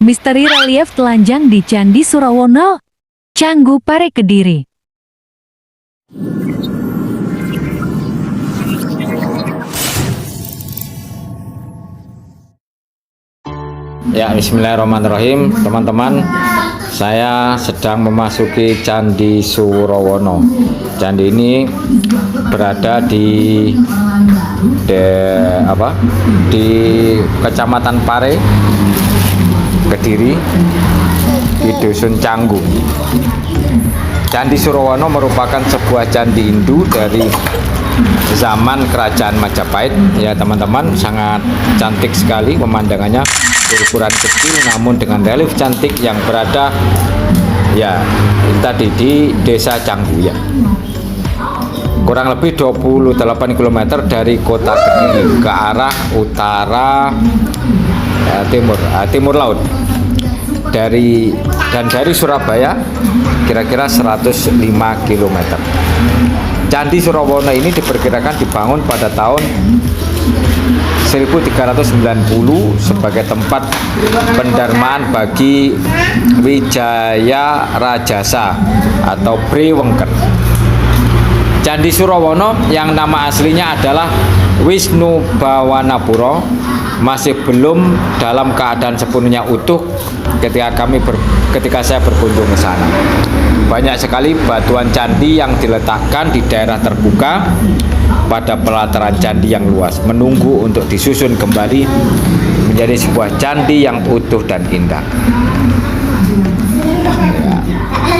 Misteri relief telanjang di Candi Surawono, Canggu Pare, Kediri. Ya, bismillahirrahmanirrahim, teman-teman. Saya sedang memasuki Candi Surawono. Candi ini berada di Kecamatan Pare, Kediri, di Dusun Canggu. Candi Surawono merupakan sebuah candi Hindu dari zaman Kerajaan Majapahit. Ya teman-teman, sangat cantik sekali pemandangannya, berukuran kecil namun dengan relief cantik yang berada ya tadi di Desa Canggu ya. Kurang lebih 28 km dari kota Kediri ke arah utara timur laut. Dari Surabaya kira-kira 105 km. Candi Surawono ini diperkirakan dibangun pada tahun 1390 sebagai tempat pendarmaan bagi Wijaya Rajasa atau Brewengker. Candi Surawono yang nama aslinya adalah Wisnu Bawanapuro masih belum dalam keadaan sepenuhnya utuh ketika saya berkunjung ke sana. Banyak sekali batuan candi yang diletakkan di daerah terbuka pada pelataran candi yang luas, menunggu untuk disusun kembali menjadi sebuah candi yang utuh dan indah.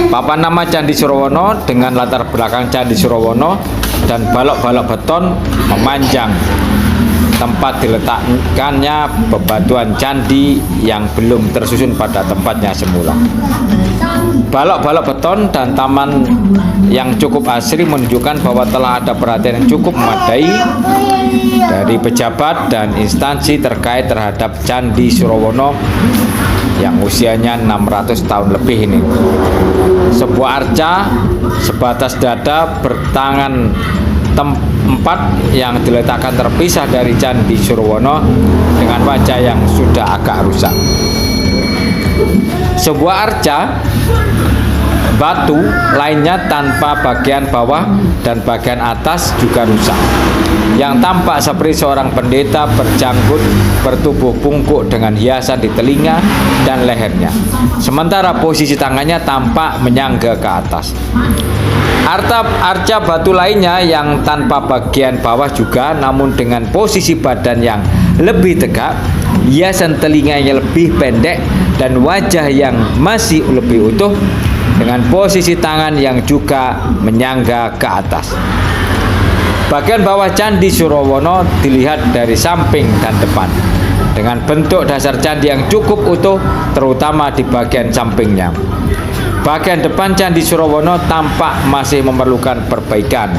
Papan nama Candi Surawono dengan latar belakang Candi Surawono dan balok-balok beton memanjang tempat diletakkannya bebatuan candi yang belum tersusun pada tempatnya semula. Balok-balok beton dan taman yang cukup asri menunjukkan bahwa telah ada perhatian yang cukup memadai dari pejabat dan instansi terkait terhadap Candi Surawono yang usianya 600 tahun lebih ini. Sebuah arca sebatas dada bertangan empat yang diletakkan terpisah dari Candi Surawono dengan wajah yang sudah agak rusak. Sebuah arca batu lainnya tanpa bagian bawah dan bagian atas juga rusak, yang tampak seperti seorang pendeta berjanggut bertubuh bungkuk dengan hiasan di telinga dan lehernya, sementara posisi tangannya tampak menyangga ke atas. Arca batu lainnya yang tanpa bagian bawah juga, namun dengan posisi badan yang lebih tegak, hiasan telinganya lebih pendek, dan wajah yang masih lebih utuh, dengan posisi tangan yang juga menyangga ke atas. Bagian bawah Candi Surawono dilihat dari samping dan depan, dengan bentuk dasar candi yang cukup utuh, terutama di bagian sampingnya. Bagian depan Candi Surawono tampak masih memerlukan perbaikan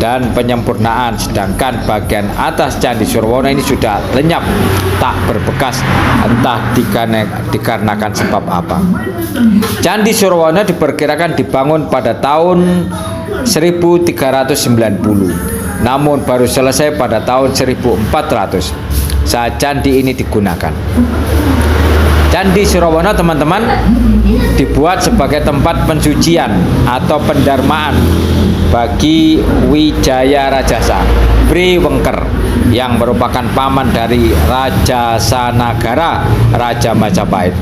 dan penyempurnaan, sedangkan bagian atas Candi Surawono ini sudah lenyap, tak berbekas, entah dikarenakan sebab apa. Candi Surawono diperkirakan dibangun pada tahun 1390, namun baru selesai pada tahun 1400 saat candi ini digunakan. Candi Surawono teman-teman dibuat sebagai tempat pensucian atau pendarmaan bagi Wijaya Rajasa Brewengker yang merupakan paman dari Rajasanagara Raja Majapahit.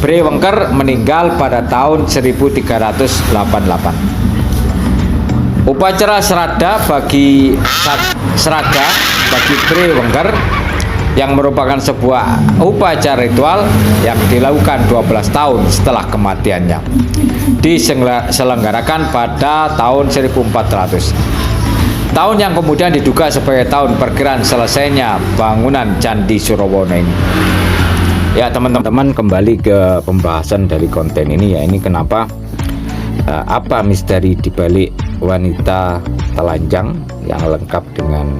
Brewengker meninggal pada tahun 1388. Upacara serada bagi Brewengker yang merupakan sebuah upacara ritual yang dilakukan 12 tahun setelah kematiannya, diselenggarakan pada tahun 1400. Tahun yang kemudian diduga sebagai tahun perkiraan selesainya bangunan Candi Surawono ini. Ya teman-teman, kembali ke pembahasan dari konten ini ya. Ini kenapa apa misteri dibalik wanita telanjang yang lengkap dengan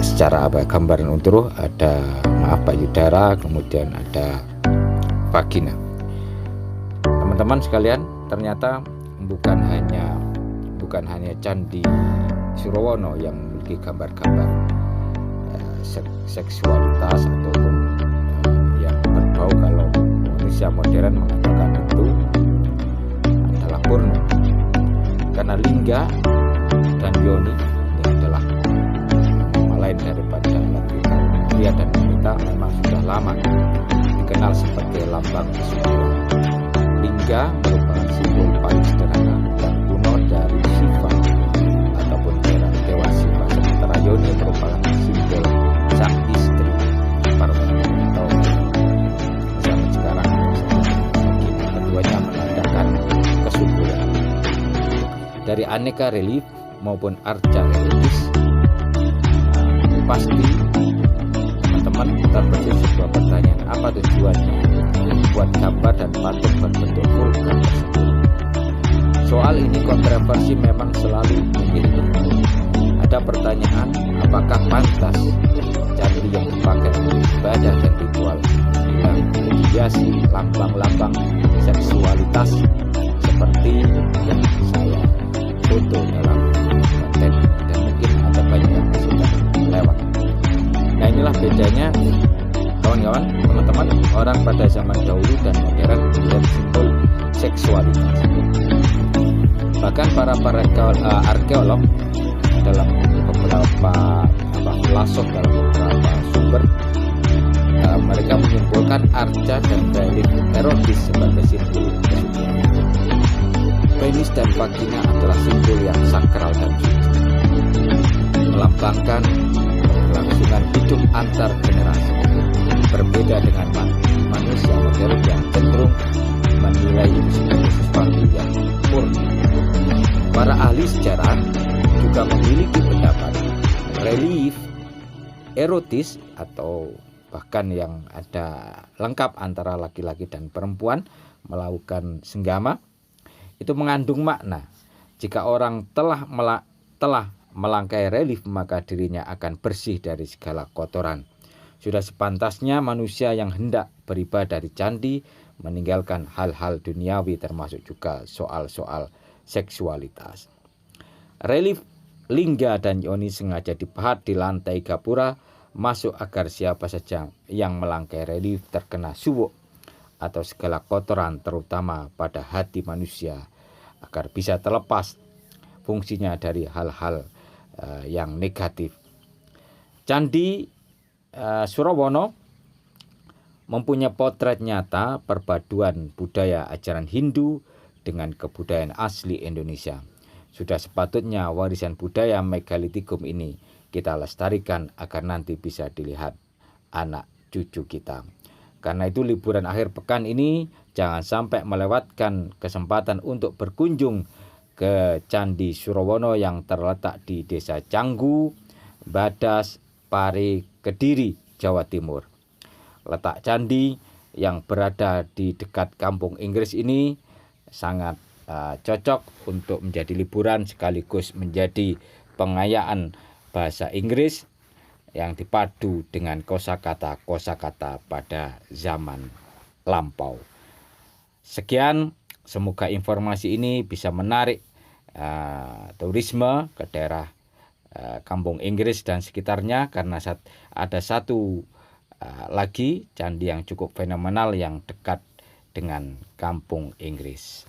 secara gambaran utuh, ada payudara, kemudian ada vagina. Teman-teman sekalian, ternyata bukan hanya Candi Surawono yang memiliki gambar-gambar seksualitas ataupun yang manusia modern mengatakan itu adalah porno. Karena lingga dan yoni ini adalah nama lain daripada laki-laki, pria dan wanita, memang sudah lama dikenal sebagai lambang kesuburan. Lingga merupakan simbol paling sederhana dan kuno dari Shiva ataupun dewa Shiva, sementara yoni merupakan simbol sang istri Parvati atau zaman sekarang keduanya menandakan kesuburan. Dari aneka relief maupun arca religius, pasti teman-teman terbesit sebuah pertanyaan, apa tujuannya membuat gambar dan patung berbentuk vulkan tersebut? Soal ini kontroversi memang selalu mengiringi. Ada pertanyaan, apakah pantas candi yang dipakai untuk ibadah dan ritual yang dihiasi lambang-lambang seksualitas seperti yang saya foto dalam konten ini, dan mungkin ada banyak yang sudah lewat. Nah, inilah bedanya kawan-kawan, teman-teman, orang pada zaman dahulu dan modern melihat simbol seksualitas. Bahkan para arkeolog dalam beberapa filosof, dalam beberapa sumber, mereka menyimpulkan arca dan relief erotis sebagai simbol kesucian. Penis dan vagina adalah simbol yang sakral dan suci, melambangkan kelangsungan hidup antar generasi. Berbeda dengan manusia modern yang cenderung menilai itu sebagai sesuatu yang murni. Para ahli sejarah juga memiliki pendapat relief erotis atau bahkan yang ada lengkap antara laki-laki dan perempuan melakukan senggama itu mengandung makna. Jika orang telah melangkai relief, maka dirinya akan bersih dari segala kotoran. Sudah sepantasnya manusia yang hendak beribadah di candi meninggalkan hal-hal duniawi, termasuk juga soal-soal seksualitas. Relief lingga dan yoni sengaja dipahat di lantai gapura masuk agar siapa saja yang melangkai relief terkena subuk atau segala kotoran, terutama pada hati manusia, agar bisa terlepas fungsinya dari hal-hal yang negatif. Candi Surawono mempunyai potret nyata perpaduan budaya ajaran Hindu dengan kebudayaan asli Indonesia. Sudah sepatutnya warisan budaya megalitikum ini kita lestarikan agar nanti bisa dilihat anak cucu kita. Karena itu liburan akhir pekan ini jangan sampai melewatkan kesempatan untuk berkunjung ke Candi Surawono yang terletak di Desa Canggu, Badas, Pare, Kediri, Jawa Timur. Letak candi yang berada di dekat Kampung Inggris ini sangat cocok untuk menjadi liburan sekaligus menjadi pengayaan bahasa Inggris yang dipadu dengan kosakata pada zaman lampau. Sekian, semoga informasi ini bisa menarik turisme ke daerah Kampung Inggris dan sekitarnya, karena ada satu lagi candi yang cukup fenomenal yang dekat dengan Kampung Inggris.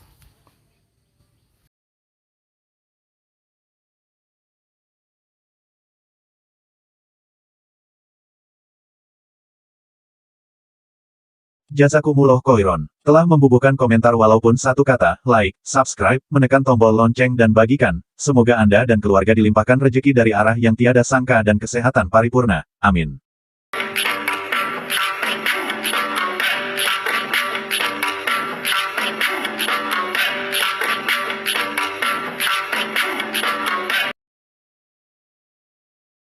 Jazakumullah khairan. Telah membubuhkan komentar walaupun satu kata, like, subscribe, menekan tombol lonceng dan bagikan. Semoga Anda dan keluarga dilimpahkan rezeki dari arah yang tiada sangka dan kesehatan paripurna. Amin.